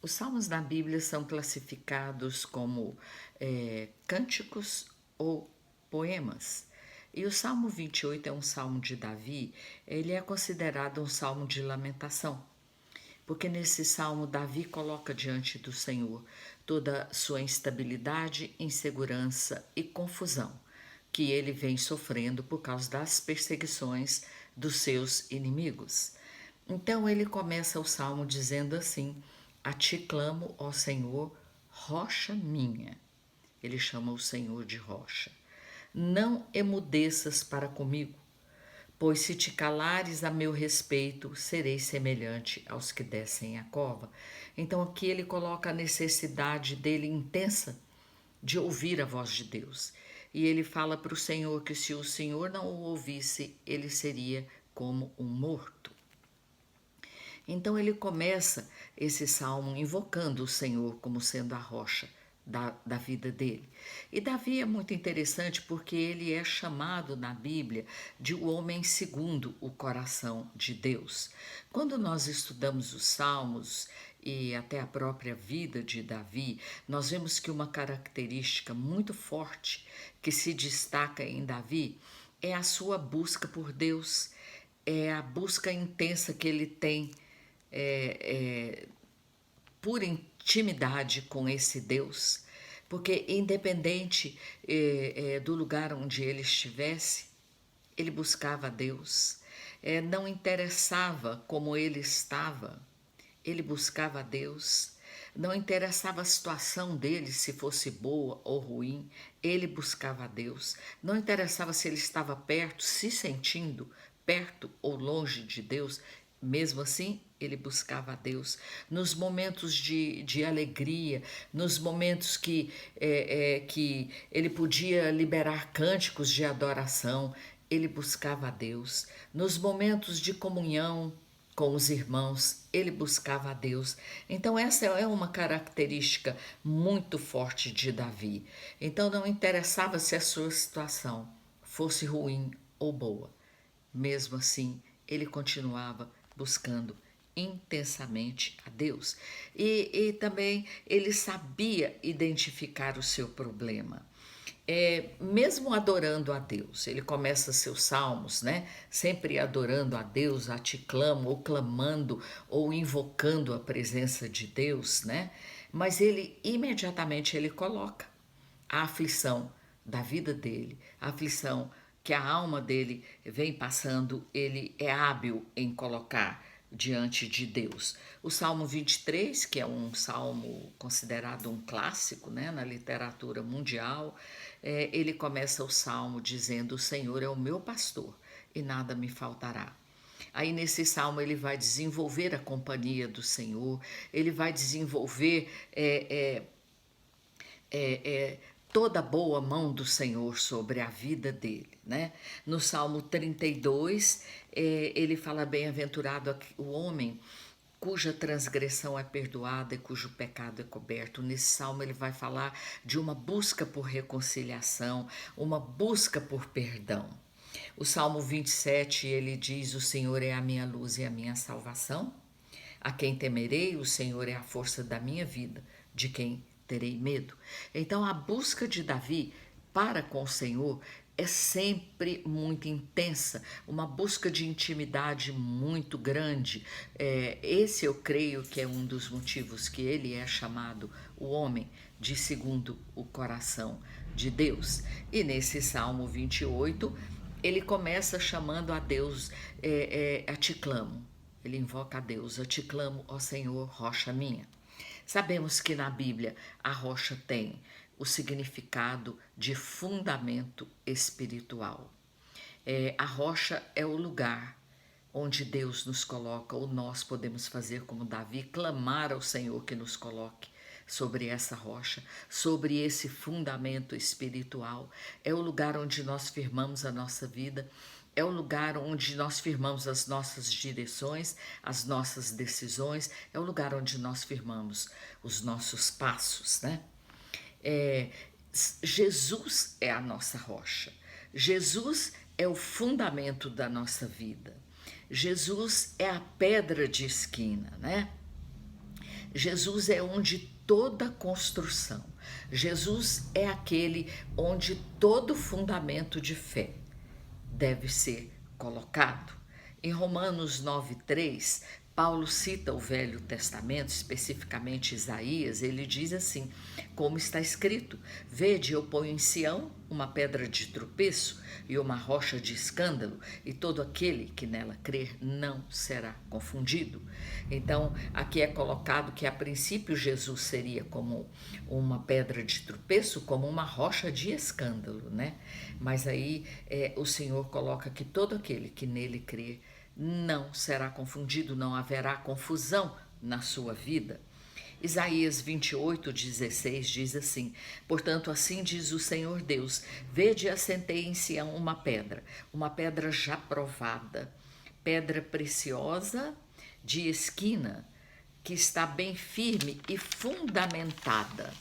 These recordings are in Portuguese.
Os salmos na Bíblia são classificados como cânticos ou poemas. E o Salmo 28 é um salmo de Davi, ele é considerado um salmo de lamentação, porque nesse salmo Davi coloca diante do Senhor toda sua instabilidade, insegurança e confusão que ele vem sofrendo por causa das perseguições dos seus inimigos. Então ele começa o salmo dizendo assim: A ti clamo, ó Senhor, rocha minha. Ele chama o Senhor de rocha. Não emudeças para comigo, pois se te calares a meu respeito, serei semelhante aos que descem a cova. Então aqui ele coloca a necessidade dele intensa de ouvir a voz de Deus. E ele fala para o Senhor que se o Senhor não o ouvisse, ele seria como um morto. Então ele começa esse salmo invocando o Senhor como sendo a rocha da vida dele. E Davi é muito interessante porque ele é chamado na Bíblia de o homem segundo o coração de Deus. Quando nós estudamos os salmos e até a própria vida de Davi, nós vemos que uma característica muito forte que se destaca em Davi é a sua busca por Deus, é a busca intensa que ele tem é, é, por intimidade com esse Deus, porque independente do lugar onde ele estivesse, ele buscava a Deus. Não interessava como ele estava, ele buscava a Deus. Não interessava a situação dele, se fosse boa ou ruim, ele buscava a Deus. Não interessava se ele estava perto, se sentindo perto ou longe de Deus, mesmo assim, ele buscava a Deus. Nos momentos de alegria, nos momentos que ele podia liberar cânticos de adoração, ele buscava a Deus. Nos momentos de comunhão com os irmãos, ele buscava a Deus. Então, essa é uma característica muito forte de Davi. Então, não interessava se a sua situação fosse ruim ou boa. Mesmo assim, ele continuava buscando intensamente a Deus. E também ele sabia identificar o seu problema. Mesmo adorando a Deus, ele começa seus salmos, né? Sempre adorando a Deus, a te clamo, ou clamando, ou invocando a presença de Deus, né? Mas ele imediatamente ele coloca a aflição da vida dele, a aflição que a alma dele vem passando, ele é hábil em colocar diante de Deus. O Salmo 23, que é um salmo considerado um clássico, né, na literatura mundial, ele começa o salmo dizendo: O Senhor é o meu pastor e nada me faltará. Aí nesse salmo ele vai desenvolver a companhia do Senhor, ele vai desenvolver é, toda a boa mão do Senhor sobre a vida dele, né? No Salmo 32, ele fala: bem-aventurado o homem cuja transgressão é perdoada e cujo pecado é coberto. Nesse salmo ele vai falar de uma busca por reconciliação, uma busca por perdão. O Salmo 27, ele diz: O Senhor é a minha luz e a minha salvação. A quem temerei? O Senhor é a força da minha vida. De quem terei medo? Então, a busca de Davi para com o Senhor é sempre muito intensa, uma busca de intimidade muito grande. Esse eu creio que é um dos motivos que ele é chamado o homem de segundo o coração de Deus. E nesse Salmo 28, ele começa chamando a Deus, a te clamo. Ele invoca a Deus: Eu te clamo, ó Senhor, rocha minha. Sabemos que na Bíblia a rocha tem o significado de fundamento espiritual. A rocha é o lugar onde Deus nos coloca, ou nós podemos fazer como Davi, clamar ao Senhor que nos coloque sobre essa rocha, sobre esse fundamento espiritual. É o lugar onde nós firmamos a nossa vida, é o lugar onde nós firmamos as nossas direções, as nossas decisões, é o lugar onde nós firmamos os nossos passos, né? É, Jesus é a nossa rocha. Jesus é o fundamento da nossa vida. Jesus é a pedra de esquina, né? Jesus é onde toda construção, Jesus é aquele onde todo fundamento de fé deve ser colocado. Em Romanos 9:3, Paulo cita o Velho Testamento, especificamente Isaías. Ele diz assim, como está escrito: vede, eu ponho em Sião uma pedra de tropeço e uma rocha de escândalo, e todo aquele que nela crer não será confundido. Então, aqui é colocado que a princípio Jesus seria como uma pedra de tropeço, como uma rocha de escândalo, né? Mas aí o Senhor coloca que todo aquele que nele crer não será confundido, não haverá confusão na sua vida. Isaías 28:16 diz assim: portanto, assim diz o Senhor Deus: vede, assentei em Sião uma pedra já provada, pedra preciosa de esquina, que está bem firme e fundamentada.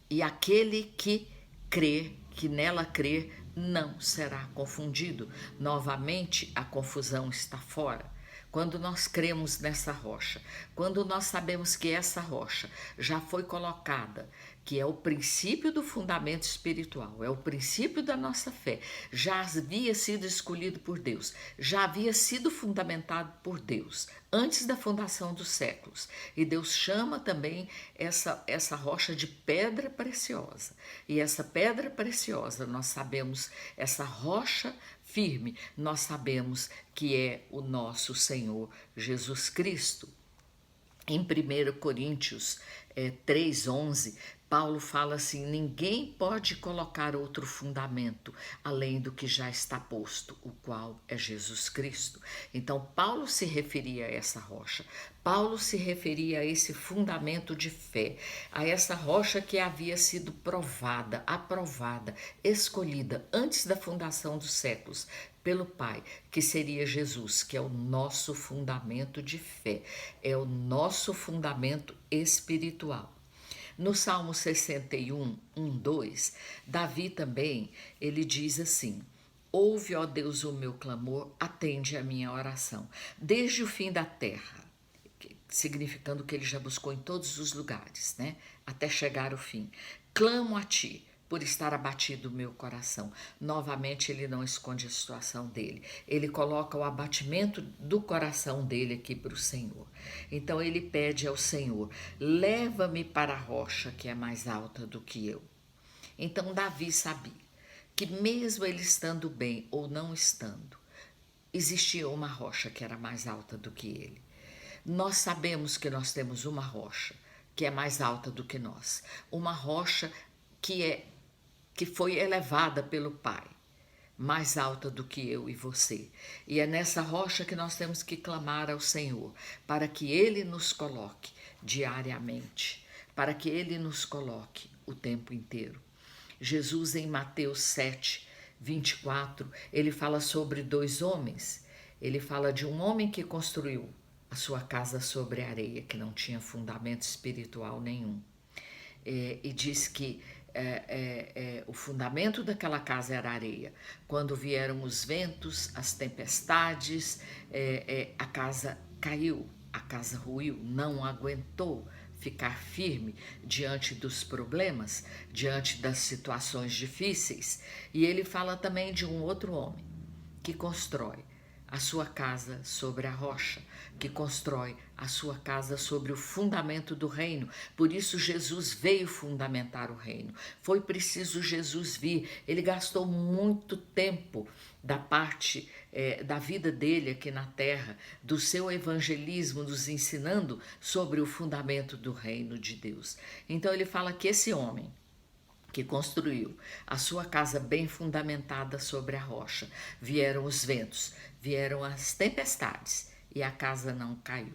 E aquele que crê, que nela crê, não será confundido. Novamente, a confusão está fora. Quando nós cremos nessa rocha, quando nós sabemos que essa rocha já foi colocada, que é o princípio do fundamento espiritual, é o princípio da nossa fé, já havia sido escolhido por Deus, já havia sido fundamentado por Deus antes da fundação dos séculos. E Deus chama também essa rocha de pedra preciosa. E essa pedra preciosa, nós sabemos, essa rocha firme, nós sabemos que é o nosso Senhor Jesus Cristo. Em 1 Coríntios 3:11, Paulo fala assim: ninguém pode colocar outro fundamento além do que já está posto, o qual é Jesus Cristo. Então, Paulo se referia a essa rocha, Paulo se referia a esse fundamento de fé, a essa rocha que havia sido provada, aprovada, escolhida antes da fundação dos séculos pelo Pai, que seria Jesus, que é o nosso fundamento de fé, é o nosso fundamento espiritual. No Salmo 61:2, Davi também, ele diz assim: ouve, ó Deus, o meu clamor, atende a minha oração, desde o fim da terra, significando que ele já buscou em todos os lugares, né? Até chegar ao fim. Clamo a ti, por estar abatido o meu coração. Novamente, ele não esconde a situação dele. Ele coloca o abatimento do coração dele aqui para o Senhor. Então, ele pede ao Senhor: leva-me para a rocha que é mais alta do que eu. Então, Davi sabia que mesmo ele estando bem ou não estando, existia uma rocha que era mais alta do que ele. Nós sabemos que nós temos uma rocha que é mais alta do que nós. Uma rocha que foi elevada pelo Pai, mais alta do que eu e você. E é nessa rocha que nós temos que clamar ao Senhor, para que Ele nos coloque diariamente, para que Ele nos coloque o tempo inteiro. Jesus, em Mateus 7:24, ele fala sobre dois homens. Ele fala de um homem que construiu a sua casa sobre a areia, que não tinha fundamento espiritual nenhum. E diz que o fundamento daquela casa era areia. Quando vieram os ventos, as tempestades, a casa caiu, a casa ruiu, não aguentou ficar firme diante dos problemas, diante das situações difíceis. E ele fala também de um outro homem que constrói a sua casa sobre a rocha, que constrói a sua casa sobre o fundamento do reino. Por isso Jesus veio fundamentar o reino. Foi preciso Jesus vir. Ele gastou muito tempo da parte da vida dele aqui na terra, do seu evangelismo, nos ensinando sobre o fundamento do reino de Deus. Então ele fala que esse homem que construiu a sua casa bem fundamentada sobre a rocha, vieram os ventos, vieram as tempestades e a casa não caiu.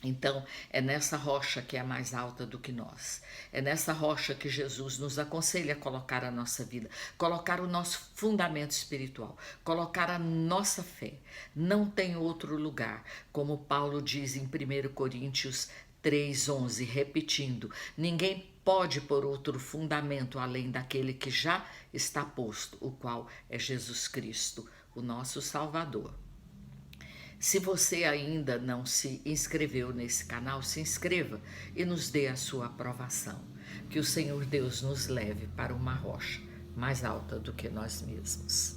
Então, é nessa rocha que é mais alta do que nós. É nessa rocha que Jesus nos aconselha a colocar a nossa vida, colocar o nosso fundamento espiritual, colocar a nossa fé. Não tem outro lugar, como Paulo diz em 1 Coríntios 3:11, repetindo: ninguém pode pôr outro fundamento além daquele que já está posto, o qual é Jesus Cristo, o nosso Salvador. Se você ainda não se inscreveu nesse canal, se inscreva e nos dê a sua aprovação. Que o Senhor Deus nos leve para uma rocha mais alta do que nós mesmos.